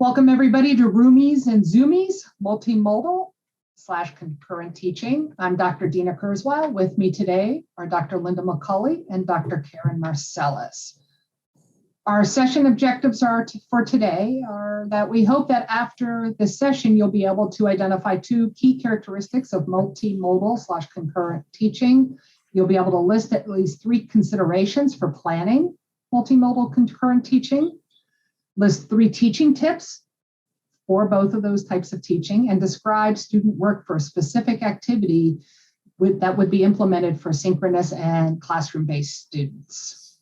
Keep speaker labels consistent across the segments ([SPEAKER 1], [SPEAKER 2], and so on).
[SPEAKER 1] Welcome everybody to Roomies and Zoomies, multi-modal / concurrent teaching. I'm Dr. Dina Kurzweil. With me today are Dr. Linda McCulley and Dr. Karen Marcellus. Our session objectives for today are that we hope that after this session, you'll be able to identify two key characteristics of multi-modal / concurrent teaching. You'll be able to list at least 3 considerations for planning multimodal concurrent teaching. List 3 teaching tips for both of those types of teaching, and describe student work for a specific activity that would be implemented for synchronous and classroom-based students.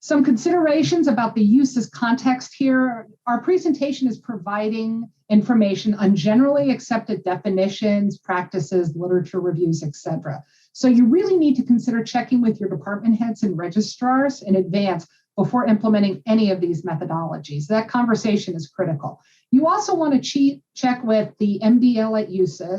[SPEAKER 1] Some considerations about the USU context here. Our presentation is providing information on generally accepted definitions, practices, literature reviews, etc. So you really need to consider checking with your department heads and registrars in advance before implementing any of these methodologies. That conversation is critical. You also want to check with the MDL at USU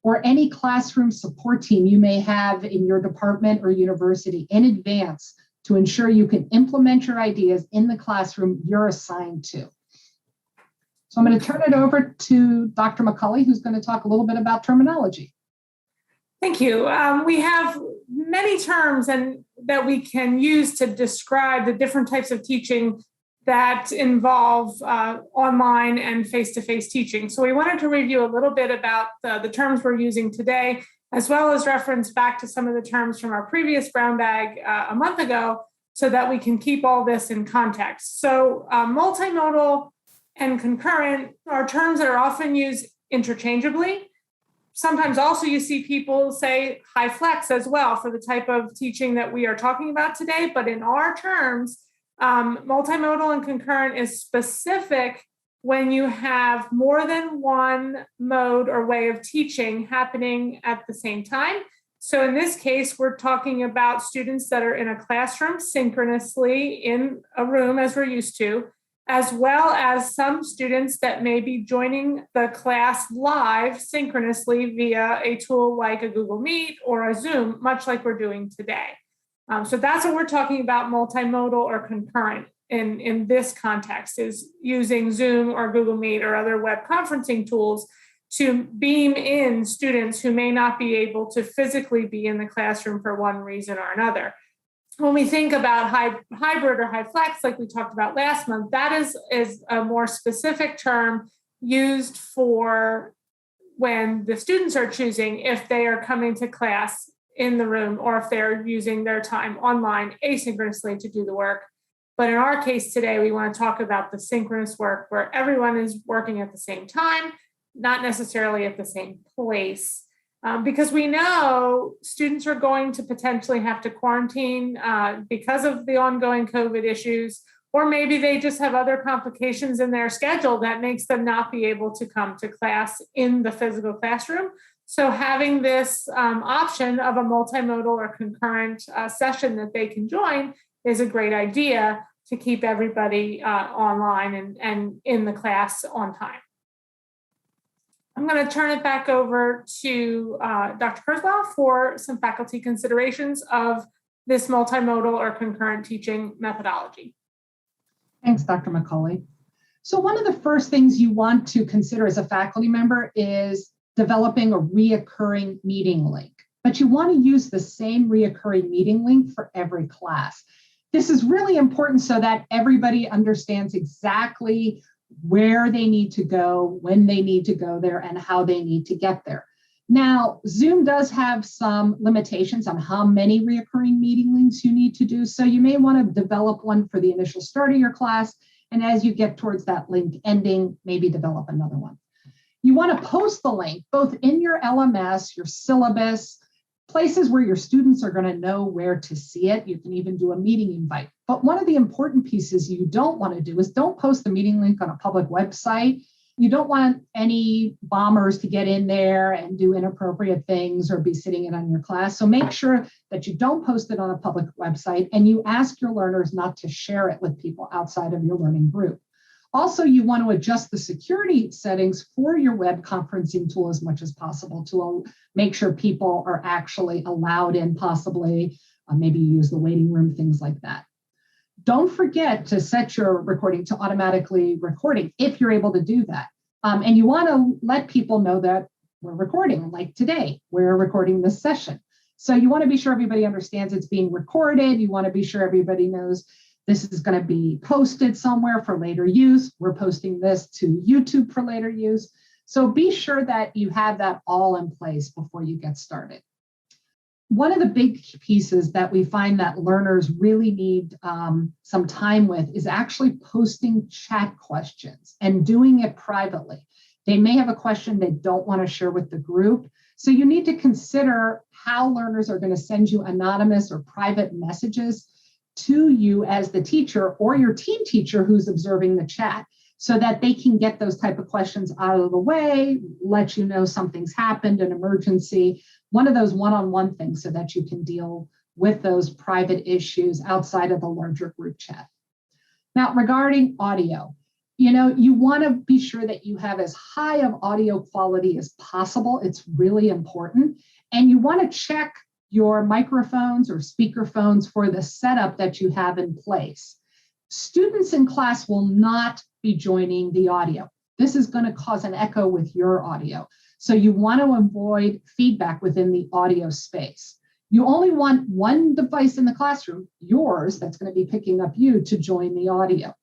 [SPEAKER 1] or any classroom support team you may have in your department or university in advance to ensure you can implement your ideas in the classroom you're assigned to. So I'm going to turn it over to Dr. McCulley, who's going to talk a little bit about terminology.
[SPEAKER 2] Thank you. We have many terms that we can use to describe the different types of teaching that involve online and face-to-face teaching. So we wanted to review a little bit about the terms we're using today, as well as reference back to some of the terms from our previous brown bag a month ago, so that we can keep all this in context. So multimodal and concurrent are terms that are often used interchangeably. Sometimes also you see people say high flex as well for the type of teaching that we are talking about today. But in our terms, multimodal and concurrent is specific when you have more than one mode or way of teaching happening at the same time. So in this case, we're talking about students that are in a classroom synchronously in a room as we're used to, as well as some students that may be joining the class live synchronously via a tool like a Google Meet or a Zoom, much like we're doing today. So that's what we're talking about, multimodal or concurrent in this context, is using Zoom or Google Meet or other web conferencing tools to beam in students who may not be able to physically be in the classroom for one reason or another. When we think about hybrid or high flex, like we talked about last month, that is a more specific term used for when the students are choosing if they are coming to class in the room or if they're using their time online asynchronously to do the work. But in our case today, we want to talk about the synchronous work where everyone is working at the same time, not necessarily at the same place. Because we know students are going to potentially have to quarantine because of the ongoing COVID issues, or maybe they just have other complications in their schedule that makes them not be able to come to class in the physical classroom. So having this option of a multimodal or concurrent session that they can join is a great idea to keep everybody online and in the class on time. I'm going to turn it back over to Dr. Kurzweil for some faculty considerations of this multimodal or concurrent teaching methodology.
[SPEAKER 1] Thanks, Dr. McCulley. So one of the first things you want to consider as a faculty member is developing a reoccurring meeting link. But you want to use the same reoccurring meeting link for every class. This is really important so that everybody understands exactly where they need to go, when they need to go there, and how they need to get there. Now, Zoom does have some limitations on how many recurring meeting links you need to do, so you may want to develop one for the initial start of your class, and as you get towards that link ending, maybe develop another one. You want to post the link both in your LMS, your syllabus, places where your students are going to know where to see it. You can even do a meeting invite. But one of the important pieces you don't want to do is don't post the meeting link on a public website. You don't want any bombers to get in there and do inappropriate things or be sitting in on your class. So make sure that you don't post it on a public website and you ask your learners not to share it with people outside of your learning group. Also, you want to adjust the security settings for your web conferencing tool as much as possible to make sure people are actually allowed in, possibly, maybe use the waiting room, things like that. Don't forget to set your recording to automatically recording if you're able to do that. And you want to let people know that we're recording, like today, we're recording this session. So you want to be sure everybody understands it's being recorded. You want to be sure everybody knows this is going to be posted somewhere for later use. We're posting this to YouTube for later use. So be sure that you have that all in place before you get started. One of the big pieces that we find that learners really need some time with is actually posting chat questions and doing it privately. They may have a question they don't want to share with the group. So you need to consider how learners are going to send you anonymous or private messages to you as the teacher or your team teacher who's observing the chat, so that they can get those type of questions out of the way, let you know something's happened, an emergency, one of those one-on-one things, so that you can deal with those private issues outside of the larger group chat. Now, regarding audio, you want to be sure that you have as high of audio quality as possible. It's really important. And you want to check your microphones or speakerphones for the setup that you have in place. Students in class will not be joining the audio. This is going to cause an echo with your audio. So you want to avoid feedback within the audio space. You only want one device in the classroom, yours, that's going to be picking up you, to join the audio.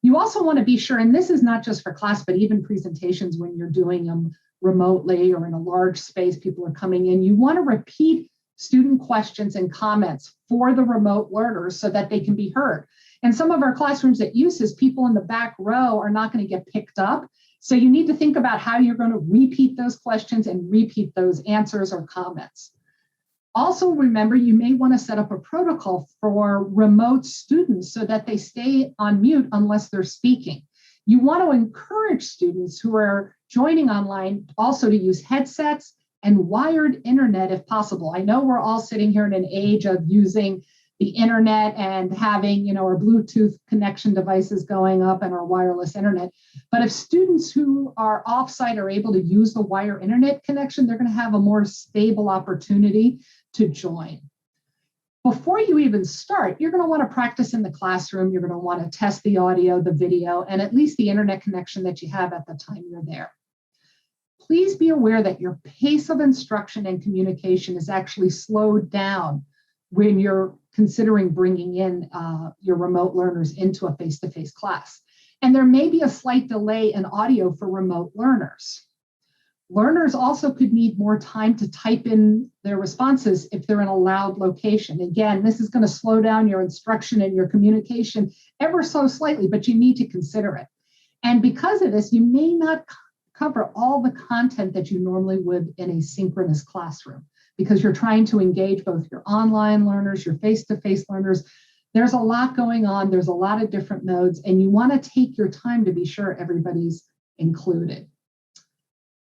[SPEAKER 1] You also want to be sure, and this is not just for class, but even presentations when you're doing them remotely or in a large space, people are coming in, you want to repeat student questions and comments for the remote learners so that they can be heard. And some of our classrooms at USU's, people in the back row are not going to get picked up. So you need to think about how you're going to repeat those questions and repeat those answers or comments. Also, remember, you may want to set up a protocol for remote students so that they stay on mute unless they're speaking. You want to encourage students who are joining online also to use headsets and wired internet if possible. I know we're all sitting here in an age of using the internet and having, our Bluetooth connection devices going up and our wireless internet. But if students who are offsite are able to use the wire internet connection, they're going to have a more stable opportunity to join. Before you even start, you're going to want to practice in the classroom. You're going to want to test the audio, the video, and at least the internet connection that you have at the time you're there. Please be aware that your pace of instruction and communication is actually slowed down when you're considering bringing in your remote learners into a face-to-face class. And there may be a slight delay in audio for remote learners. Learners also could need more time to type in their responses if they're in a loud location. Again, this is going to slow down your instruction and your communication ever so slightly, but you need to consider it. And because of this, you may not cover all the content that you normally would in a synchronous classroom, because you're trying to engage both your online learners, your face-to-face learners. There's a lot going on. There's a lot of different modes, and you want to take your time to be sure everybody's included.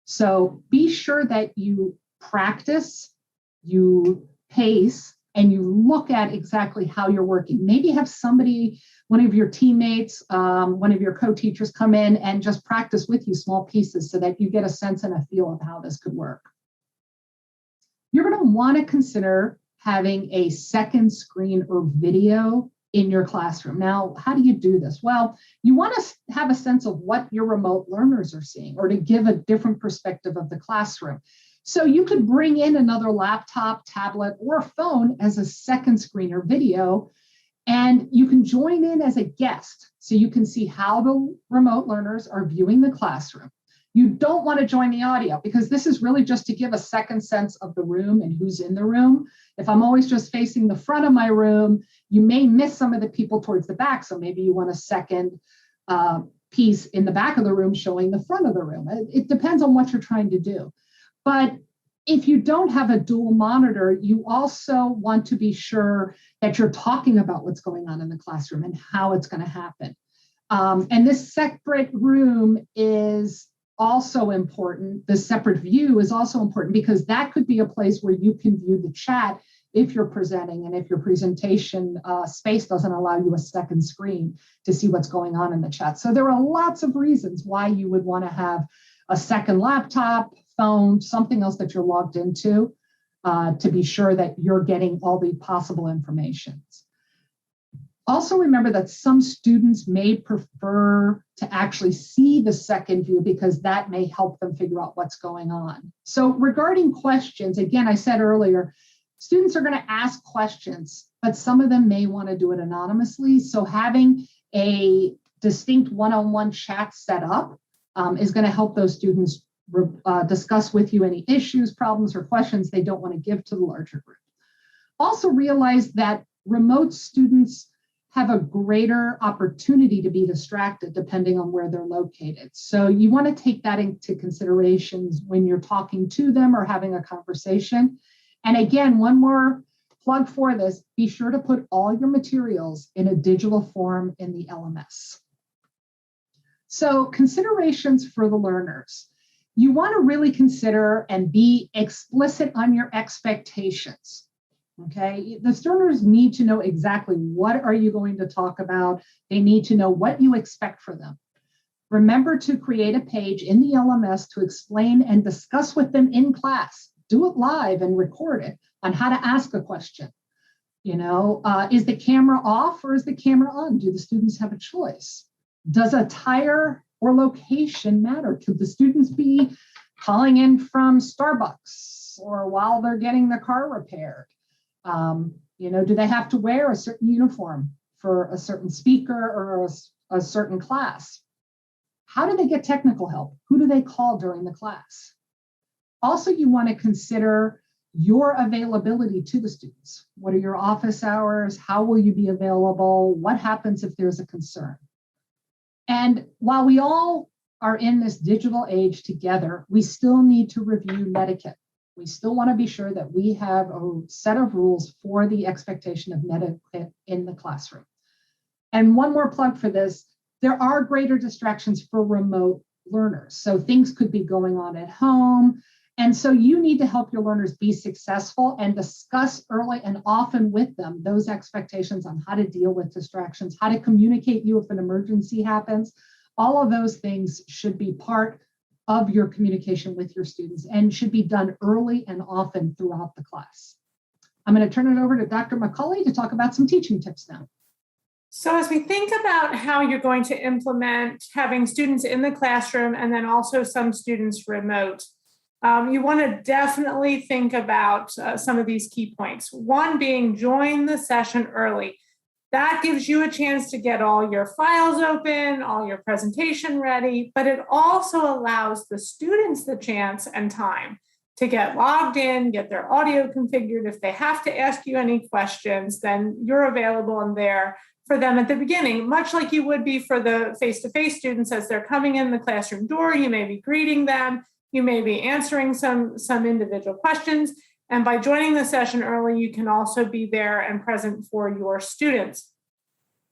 [SPEAKER 1] So be sure that you practice, you pace, and you look at exactly how you're working. Maybe have somebody, one of your teammates, one of your co-teachers come in and just practice with you small pieces so that you get a sense and a feel of how this could work. You're going to want to consider having a second screen or video in your classroom. Now, how do you do this? Well, you want to have a sense of what your remote learners are seeing, or to give a different perspective of the classroom. So you could bring in another laptop, tablet, or phone as a second screen or video, and you can join in as a guest so you can see how the remote learners are viewing the classroom. You don't want to join the audio, because this is really just to give a second sense of the room and who's in the room. If I'm always just facing the front of my room, you may miss some of the people towards the back. So maybe you want a second piece in the back of the room showing the front of the room. It depends on what you're trying to do. But if you don't have a dual monitor, you also want to be sure that you're talking about what's going on in the classroom and how it's going to happen. And this separate room is also important. The separate view is also important, because that could be a place where you can view the chat if you're presenting, and if your presentation space doesn't allow you a second screen to see what's going on in the chat. So there are lots of reasons why you would want to have a second laptop, phone, something else that you're logged into to be sure that you're getting all the possible information. Also remember that some students may prefer to actually see the second view because that may help them figure out what's going on. So regarding questions, again, I said earlier, students are going to ask questions, but some of them may want to do it anonymously. So having a distinct one-on-one chat set up is going to help those students discuss with you any issues, problems, or questions they don't want to give to the larger group. Also realize that remote students have a greater opportunity to be distracted depending on where they're located. So you want to take that into considerations when you're talking to them or having a conversation. And again, one more plug for this, be sure to put all your materials in a digital form in the LMS. So considerations for the learners. You want to really consider and be explicit on your expectations. Okay, the learners need to know exactly what are you going to talk about. They need to know what you expect for them. Remember to create a page in the LMS to explain and discuss with them in class. Do it live and record it on how to ask a question. You know, is the camera off or is the camera on? Do the students have a choice? Does attire or location matter? Could the students be calling in from Starbucks or while they're getting their car repaired? You know, do they have to wear a certain uniform for a certain speaker or a certain class? How do they get technical help? Who do they call during the class? Also, you want to consider your availability to the students. What are your office hours? How will you be available? What happens if there's a concern? And while we all are in this digital age together, we still need to review etiquette. We still want to be sure that we have a set of rules for the expectation of etiquette in the classroom. And one more plug for this, there are greater distractions for remote learners. So things could be going on at home. And so you need to help your learners be successful and discuss early and often with them those expectations on how to deal with distractions, how to communicate you if an emergency happens. All of those things should be part of your communication with your students and should be done early and often throughout the class. I'm going to turn it over to Dr. McCauley to talk about some teaching tips now.
[SPEAKER 2] So as we think about how you're going to implement having students in the classroom and then also some students remote, you want to definitely think about some of these key points. One being join the session early. That gives you a chance to get all your files open, all your presentation ready, but it also allows the students the chance and time to get logged in, get their audio configured. If they have to ask you any questions, then you're available and there for them at the beginning, much like you would be for the face-to-face students as they're coming in the classroom door. You may be greeting them, you may be answering some individual questions. And by joining the session early, you can also be there and present for your students.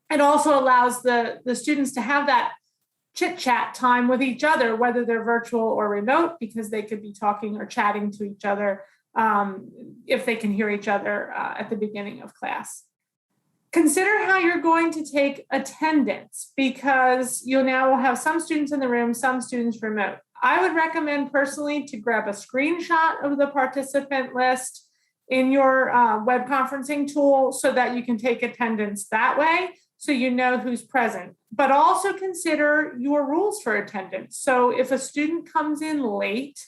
[SPEAKER 2] It also allows the students to have that chit-chat time with each other, whether they're virtual or remote, because they could be talking or chatting to each other if they can hear each other at the beginning of class. Consider how you're going to take attendance, because you'll now have some students in the room, some students remote. I would recommend personally to grab a screenshot of the participant list in your web conferencing tool so that you can take attendance that way, so you know who's present. But also consider your rules for attendance. So if a student comes in late,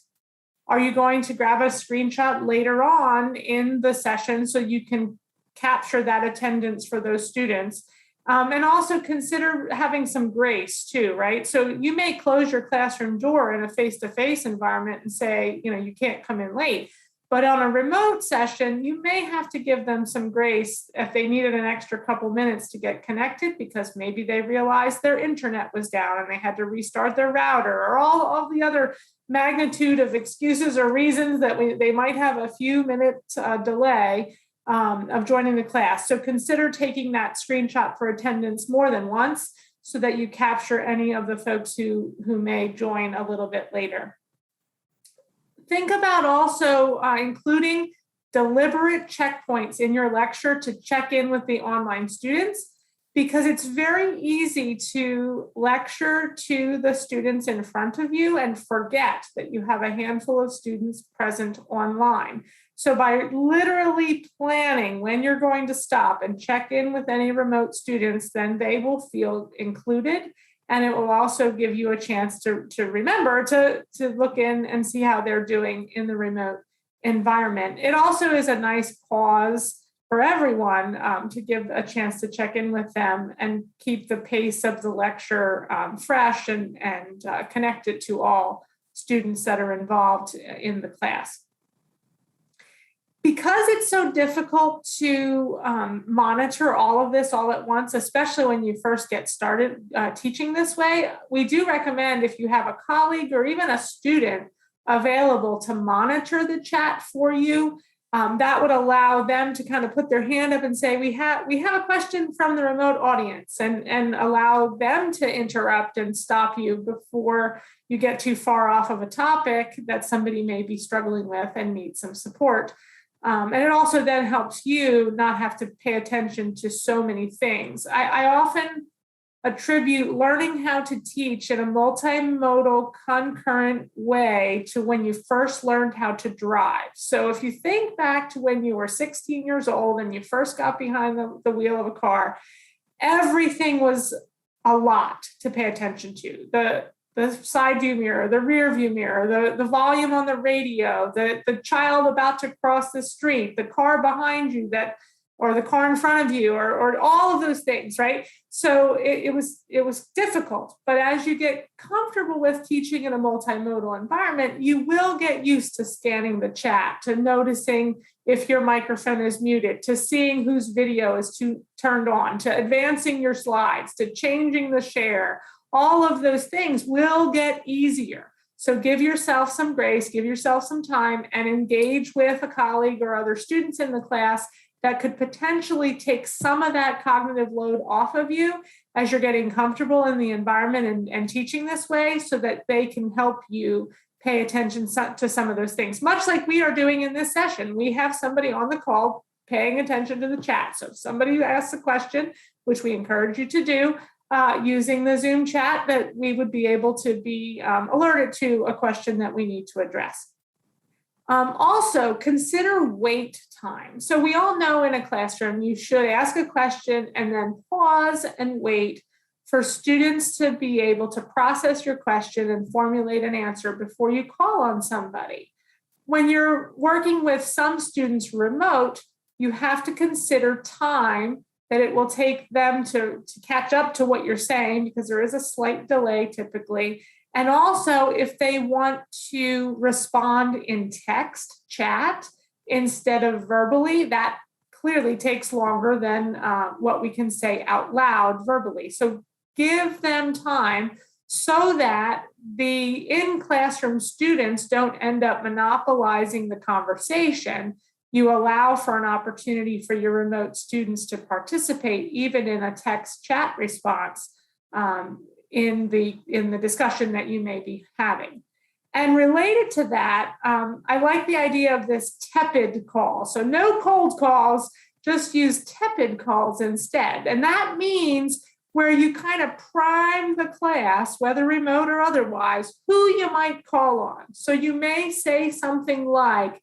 [SPEAKER 2] are you going to grab a screenshot later on in the session so you can capture that attendance for those students? And also consider having some grace too, right? So you may close your classroom door in a face-to-face environment and say, you know, you can't come in late. But on a remote session, you may have to give them some grace if they needed an extra couple minutes to get connected, because maybe they realized their internet was down and they had to restart their router, or all the other magnitude of excuses or reasons that they might have a few minutes delay of joining the class. So consider taking that screenshot for attendance more than once so that you capture any of the folks who may join a little bit later. Think about also including deliberate checkpoints in your lecture to check in with the online students, because it's very easy to lecture to the students in front of you and forget that you have a handful of students present online. So by literally planning when you're going to stop and check in with any remote students, then they will feel included. And it will also give you a chance to remember to look in and see how they're doing in the remote environment. It also is a nice pause for everyone to give a chance to check in with them and keep the pace of the lecture fresh and connected to all students that are involved in the class. Because it's so difficult to monitor all of this all at once, especially when you first get started teaching this way, we do recommend, if you have a colleague or even a student available to monitor the chat for you, that would allow them to kind of put their hand up and say, we have a question from the remote audience, and allow them to interrupt and stop you before you get too far off of a topic that somebody may be struggling with and need some support. And it also then helps you not have to pay attention to so many things. I often attribute learning how to teach in a multimodal concurrent way to when you first learned how to drive. So if you think back to when you were 16 years old and you first got behind the wheel of a car, everything was a lot to pay attention to. The side view mirror, the rear view mirror, the volume on the radio, the child about to cross the street, the car behind you or the car in front of you, or all of those things, right? So it was difficult. But as you get comfortable with teaching in a multimodal environment, you will get used to scanning the chat, to noticing if your microphone is muted, to seeing whose video is turned on, to advancing your slides, to changing the share. All of those things will get easier. So give yourself some grace, give yourself some time, and engage with a colleague or other students in the class that could potentially take some of that cognitive load off of you as you're getting comfortable in the environment and teaching this way, so that they can help you pay attention to some of those things. Much like we are doing in this session, we have somebody on the call paying attention to the chat. So if somebody asks a question, which we encourage you to do, using the Zoom chat, that we would be able to be alerted to a question that we need to address. Also, consider wait time. So we all know in a classroom, you should ask a question and then pause and wait for students to be able to process your question and formulate an answer before you call on somebody. When you're working with some students remote, you have to consider time that it will take them to catch up to what you're saying, because there is a slight delay typically. And also, if they want to respond in text chat instead of verbally, that clearly takes longer than what we can say out loud verbally. So give them time so that the in-classroom students don't end up monopolizing the conversation. You allow for an opportunity for your remote students to participate, even in a text chat response, in the discussion that you may be having. And related to that, I like the idea of this tepid call. So no cold calls, just use tepid calls instead. And that means where you kind of prime the class, whether remote or otherwise, who you might call on. So you may say something like,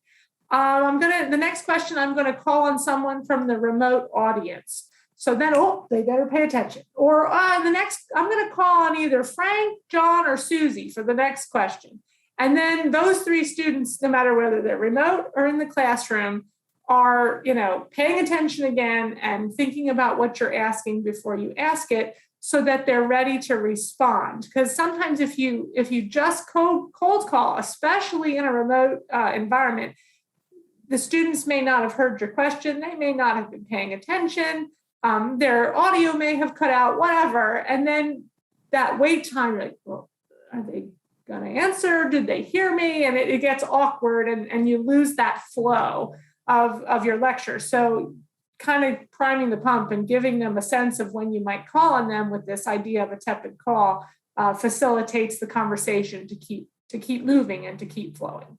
[SPEAKER 2] the next question, I'm going to call on someone from the remote audience. So then, they better pay attention. Or I'm going to call on either Frank, John, or Susie for the next question. And then those three students, no matter whether they're remote or in the classroom, are, paying attention again and thinking about what you're asking before you ask it, so that they're ready to respond. Because sometimes if you just cold call, especially in a remote environment, the students may not have heard your question. They may not have been paying attention. Their audio may have cut out, whatever. And then that wait time, you're like, well, are they going to answer? Did they hear me? And it gets awkward, and you lose that flow of your lecture. So kind of priming the pump and giving them a sense of when you might call on them with this idea of a tepid call facilitates the conversation to keep moving and to keep flowing.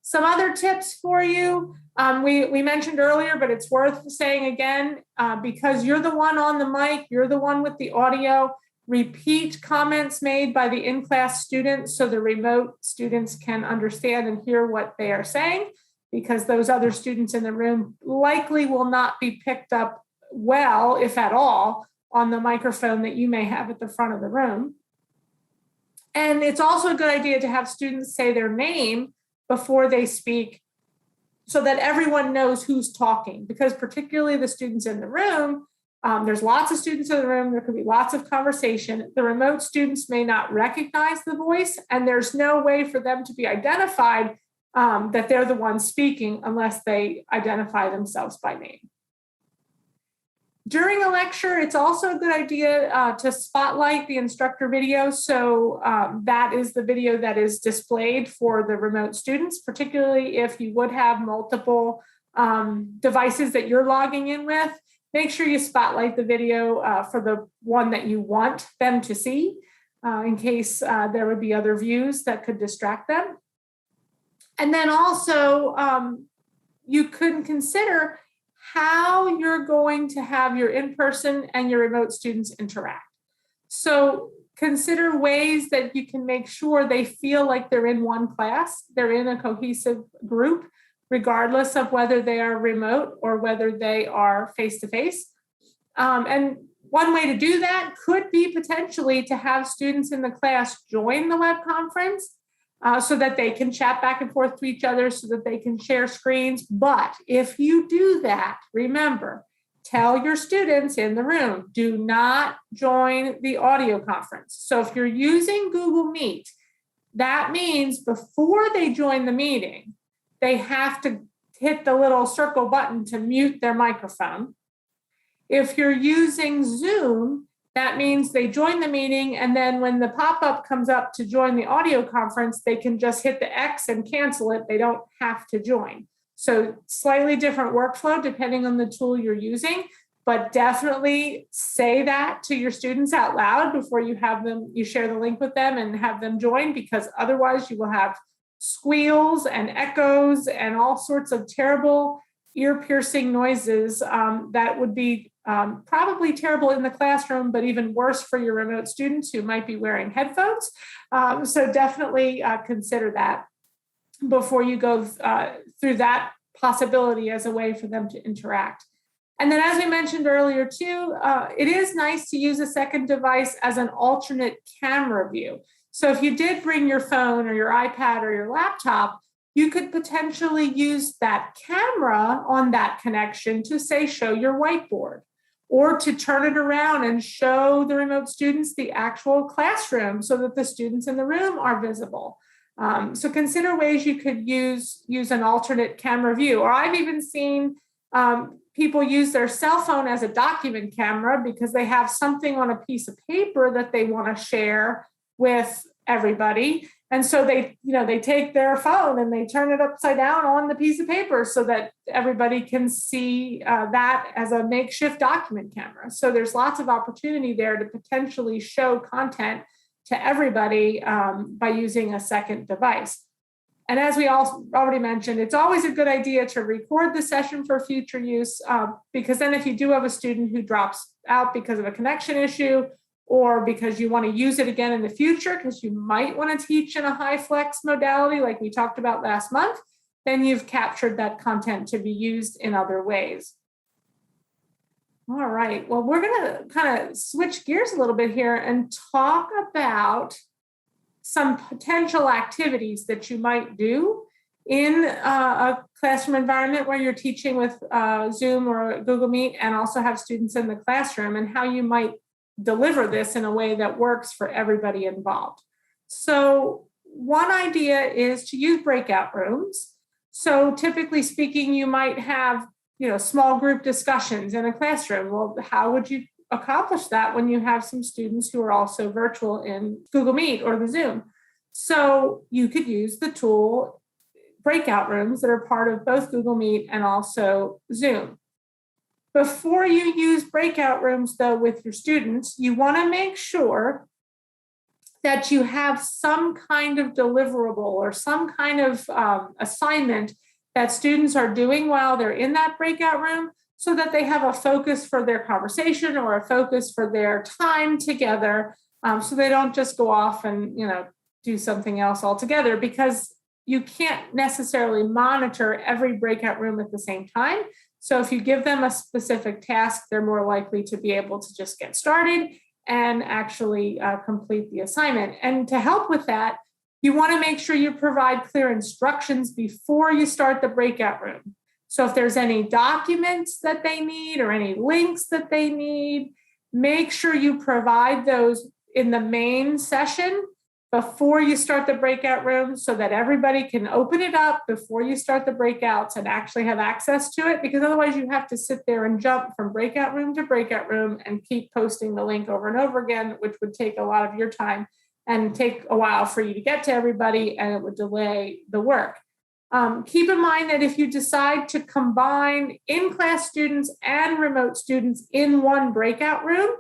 [SPEAKER 2] Some other tips for you, we mentioned earlier, but it's worth saying again, because you're the one on the mic, you're the one with the audio, repeat comments made by the in-class students so the remote students can understand and hear what they are saying. because those other students in the room likely will not be picked up well, if at all, on the microphone that you may have at the front of the room. And it's also a good idea to have students say their name before they speak so that everyone knows who's talking, because particularly the students in the room, there's lots of students in the room, there could be lots of conversation. The remote students may not recognize the voice, and there's no way for them to be identified that they're the ones speaking unless they identify themselves by name. During a lecture, it's also a good idea to spotlight the instructor video. So that is the video that is displayed for the remote students, particularly if you would have multiple devices that you're logging in with. Make sure you spotlight the video for the one that you want them to see, in case there would be other views that could distract them. And then also, you could consider how you're going to have your in-person and your remote students interact. So consider ways that you can make sure they feel like they're in one class, they're in a cohesive group, regardless of whether they are remote or whether they are face-to-face. And one way to do that could be potentially to have students in the class join the web conference so that they can chat back and forth to each other, so that they can share screens. But if you do that, remember, tell your students in the room, do not join the audio conference. So if you're using Google Meet, that means before they join the meeting, they have to hit the little circle button to mute their microphone. If you're using Zoom, that means they join the meeting, and then when the pop-up comes up to join the audio conference, they can just hit the X and cancel it. They don't have to join. So slightly different workflow depending on the tool you're using, but definitely say that to your students out loud before you share the link with them and have them join, because otherwise you will have squeals and echoes and all sorts of terrible ear-piercing noises that would be probably terrible in the classroom, but even worse for your remote students who might be wearing headphones. So definitely consider that before you go through that possibility as a way for them to interact. And then, as we mentioned earlier too, it is nice to use a second device as an alternate camera view. So if you did bring your phone or your iPad or your laptop, you could potentially use that camera on that connection to, say, show your whiteboard, or to turn it around and show the remote students the actual classroom so that the students in the room are visible. So consider ways you could use an alternate camera view. Or I've even seen people use their cell phone as a document camera because they have something on a piece of paper that they want to share with everybody. And so they take their phone and they turn it upside down on the piece of paper so that everybody can see that as a makeshift document camera. So there's lots of opportunity there to potentially show content to everybody by using a second device. And as we already mentioned, it's always a good idea to record the session for future use, because then if you do have a student who drops out because of a connection issue, or because you want to use it again in the future, because you might want to teach in a high flex modality like we talked about last month, then you've captured that content to be used in other ways. All right, well, we're going to kind of switch gears a little bit here and talk about some potential activities that you might do in a classroom environment where you're teaching with Zoom or Google Meet and also have students in the classroom, and how you might deliver this in a way that works for everybody involved. So one idea is to use breakout rooms. So typically speaking, you might have, small group discussions in a classroom. Well, how would you accomplish that when you have some students who are also virtual in Google Meet or the Zoom? So you could use the tool breakout rooms that are part of both Google Meet and also Zoom. Before you use breakout rooms, though, with your students, you want to make sure that you have some kind of deliverable or some kind of assignment that students are doing while they're in that breakout room, so that they have a focus for their conversation or a focus for their time together, so they don't just go off and do something else altogether. Because you can't necessarily monitor every breakout room at the same time. So if you give them a specific task, they're more likely to be able to just get started and actually complete the assignment. And to help with that, you want to make sure you provide clear instructions before you start the breakout room. So if there's any documents that they need or any links that they need, make sure you provide those in the main session before you start the breakout room so that everybody can open it up before you start the breakouts and actually have access to it, because otherwise you have to sit there and jump from breakout room to breakout room and keep posting the link over and over again, which would take a lot of your time and take a while for you to get to everybody, and it would delay the work. Keep in mind that if you decide to combine in-class students and remote students in one breakout room,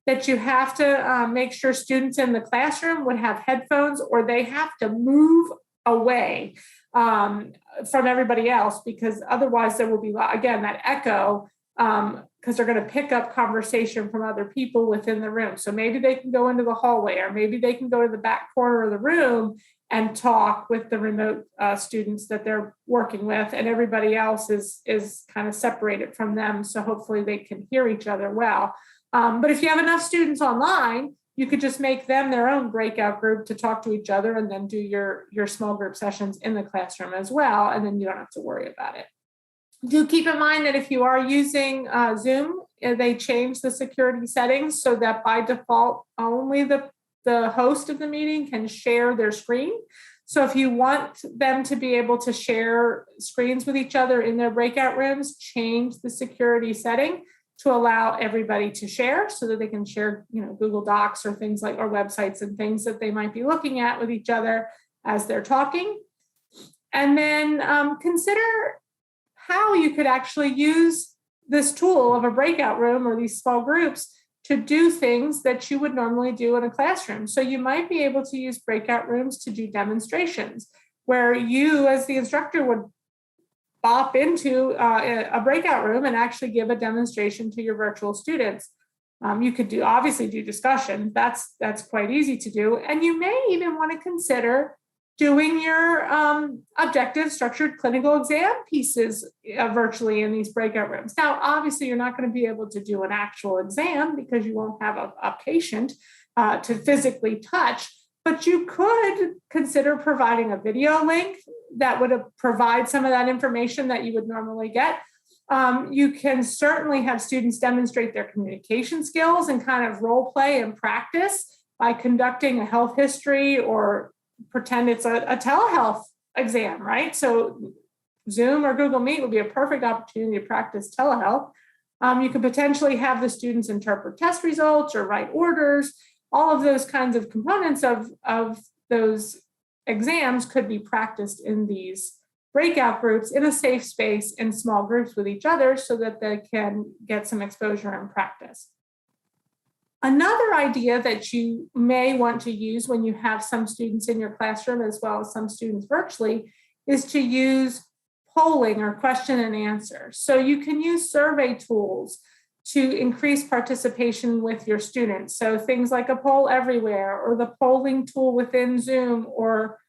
[SPEAKER 2] that you have to make sure students in the classroom would have headphones, or they have to move away from everybody else, because otherwise there will be, again, that echo, because they're going to pick up conversation from other people within the room. So maybe they can go into the hallway, or maybe they can go to the back corner of the room and talk with the remote students that they're working with, and everybody else is kind of separated from them. So hopefully they can hear each other well. But if you have enough students online, you could just make them their own breakout group to talk to each other, and then do your small group sessions in the classroom as well. And then you don't have to worry about it. Do keep in mind that if you are using Zoom, they change the security settings so that by default, only the host of the meeting can share their screen. So if you want them to be able to share screens with each other in their breakout rooms, change the security setting to allow everybody to share, so that they can share, Google Docs or things like, or websites and things that they might be looking at with each other as they're talking. And then consider how you could actually use this tool of a breakout room or these small groups to do things that you would normally do in a classroom. So you might be able to use breakout rooms to do demonstrations, where you as the instructor would pop into a breakout room and actually give a demonstration to your virtual students. You could obviously do discussion. That's quite easy to do. And you may even want to consider doing your objective structured clinical exam pieces virtually in these breakout rooms. Now, obviously, you're not going to be able to do an actual exam because you won't have a patient to physically touch, but you could consider providing a video link that would provide some of that information that you would normally get. You can certainly have students demonstrate their communication skills and kind of role play and practice by conducting a health history, or pretend it's a telehealth exam, right? So Zoom or Google Meet would be a perfect opportunity to practice telehealth. You could potentially have the students interpret test results or write orders. All of those kinds of components of those exams could be practiced in these breakout groups in a safe space in small groups with each other, so that they can get some exposure and practice. Another idea that you may want to use when you have some students in your classroom as well as some students virtually is to use polling or question and answer. So you can use survey tools to increase participation with your students. So things like a poll everywhere, or the polling tool within Zoom or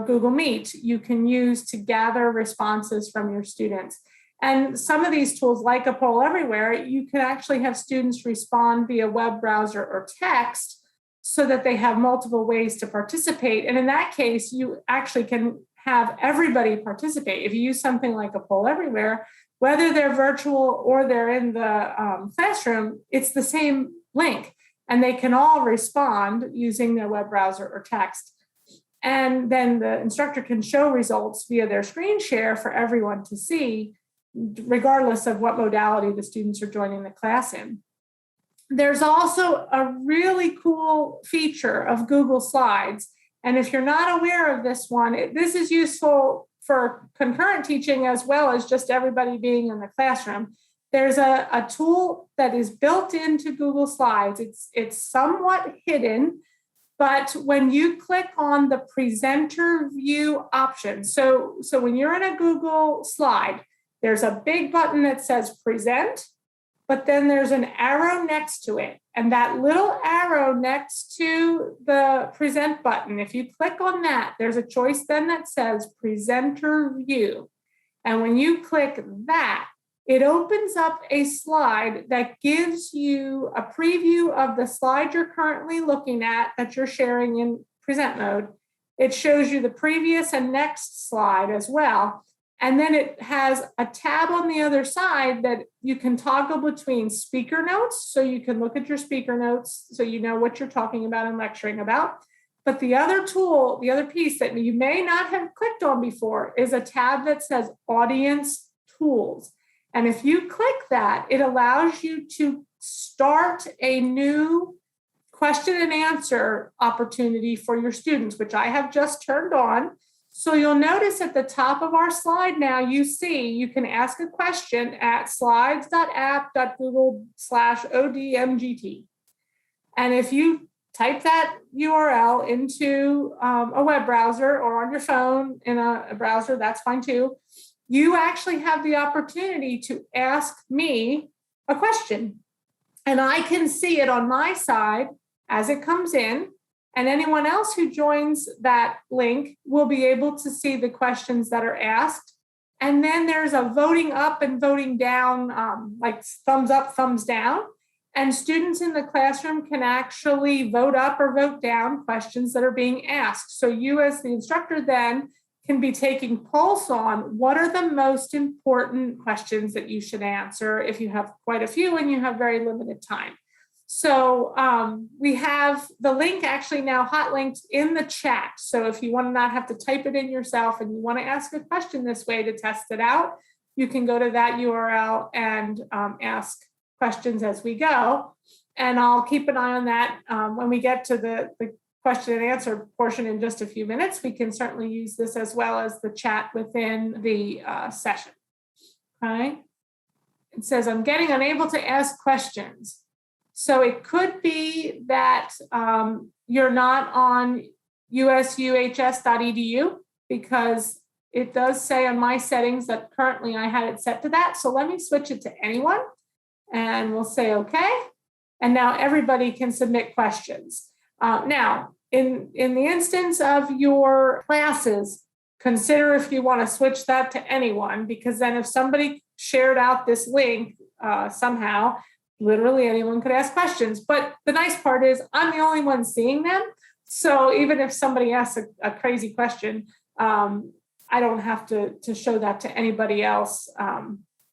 [SPEAKER 2] Google Meet, you can use to gather responses from your students. And some of these tools, like a poll everywhere, you can actually have students respond via web browser or text, so that they have multiple ways to participate. And in that case, you actually can have everybody participate. If you use something like a poll everywhere, whether they're virtual or they're in the classroom, it's the same link, and they can all respond using their web browser or text. And then the instructor can show results via their screen share for everyone to see, regardless of what modality the students are joining the class in. There's also a really cool feature of Google Slides. And if you're not aware of this one, this is useful for concurrent teaching as well as just everybody being in the classroom. There's a tool that is built into Google Slides. It's somewhat hidden, but when you click on the presenter view option, so when you're in a Google slide, there's a big button that says present, but then there's an arrow next to it. And that little arrow next to the present button, if you click on that, there's a choice then that says presenter view. And when you click that, it opens up a slide that gives you a preview of the slide you're currently looking at that you're sharing in present mode. It shows you the previous and next slide as well. And then it has a tab on the other side that you can toggle between speaker notes. So you can look at your speaker notes so you know what you're talking about and lecturing about. But the other tool, the other piece that you may not have clicked on before is a tab that says Audience Tools. And if you click that, it allows you to start a new question and answer opportunity for your students, which I have just turned on. So you'll notice at the top of our slide now, you see you can ask a question at slides.app.google/ODMGT. And if you type that URL into a web browser or on your phone in a browser, that's fine too. You actually have the opportunity to ask me a question. And I can see it on my side as it comes in. And anyone else who joins that link will be able to see the questions that are asked. And then there's a voting up and voting down, like thumbs up, thumbs down. And students in the classroom can actually vote up or vote down questions that are being asked. So you as the instructor then can be taking pulse on what are the most important questions that you should answer if you have quite a few and you have very limited time. So we have the link actually now hot linked in the chat. So if you want to not have to type it in yourself and you want to ask a question this way to test it out, you can go to that URL and ask questions as we go. And I'll keep an eye on that when we get to the question and answer portion in just a few minutes. We can certainly use this as well as the chat within the session. Okay. It says, I'm getting unable to ask questions. So it could be that you're not on usuhs.edu because it does say on my settings that currently I had it set to that. So let me switch it to anyone and we'll say, okay. And now everybody can submit questions. Now, in the instance of your classes, consider if you want to switch that to anyone, because then if somebody shared out this link somehow, literally anyone could ask questions. But the nice part is I'm the only one seeing them. So even if somebody asks a crazy question, I don't have to show that to anybody else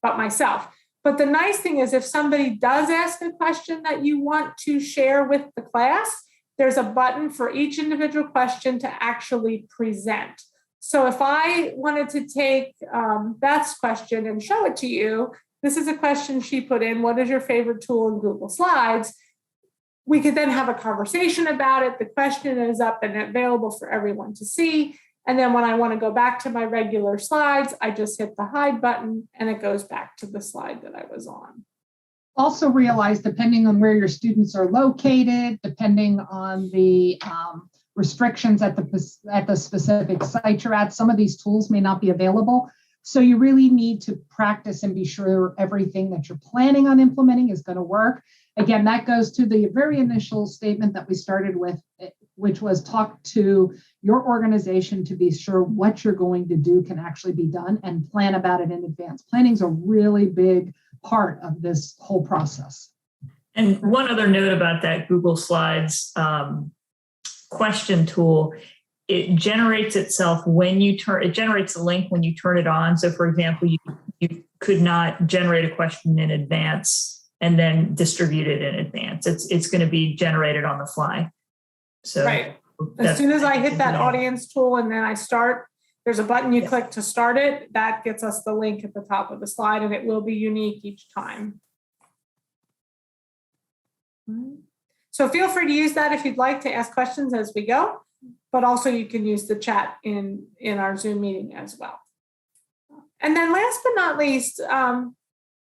[SPEAKER 2] but myself. But the nice thing is if somebody does ask a question that you want to share with the class, there's a button for each individual question to actually present. So if I wanted to take Beth's question and show it to you, this is a question she put in, what is your favorite tool in Google Slides? We could then have a conversation about it. The question is up and available for everyone to see. And then when I want to go back to my regular slides, I just hit the hide button and it goes back to the slide that I was on.
[SPEAKER 1] Also realize, depending on where your students are located, depending on the restrictions at the specific site you're at, some of these tools may not be available. So you really need to practice and be sure everything that you're planning on implementing is going to work. Again, that goes to the very initial statement that we started with, which was talk to your organization to be sure what you're going to do can actually be done and plan about it in advance. Planning is a really big part of this whole process.
[SPEAKER 3] And one other note about that Google Slides question tool, it generates itself when you it generates a link when you turn it on. So for example, you could not generate a question in advance and then distribute it in advance. It's going to be generated on the fly. So
[SPEAKER 2] right. As soon as I hit that audience tool and then I start, there's a button you click to start it. That gets us the link at the top of the slide and it will be unique each time. So feel free to use that if you'd like to ask questions as we go, but also you can use the chat in our Zoom meeting as well. And then last but not least,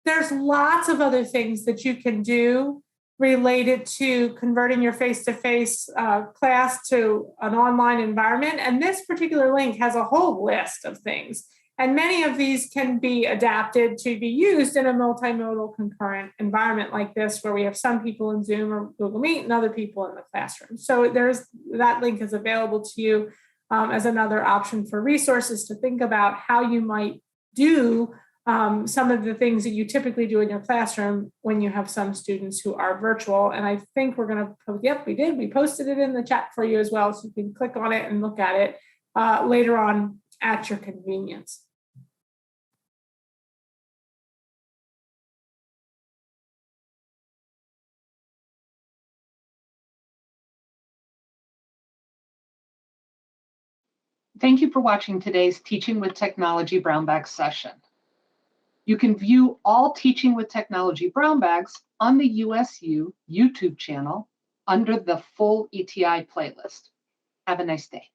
[SPEAKER 2] there's lots of other things that you can do related to converting your face-to-face class to an online environment. And this particular link has a whole list of things. And many of these can be adapted to be used in a multimodal concurrent environment like this, where we have some people in Zoom or Google Meet and other people in the classroom. So that link is available to you as another option for resources to think about how you might do some of the things that you typically do in your classroom when you have some students who are virtual. And I think we're going to, yep, we did. We posted it in the chat for you as well. So you can click on it and look at it later on at your convenience.
[SPEAKER 1] Thank you for watching today's Teaching with Technology Brown Bag session. You can view all Teaching with Technology Brown Bags on the USU YouTube channel under the full ETI playlist. Have a nice day.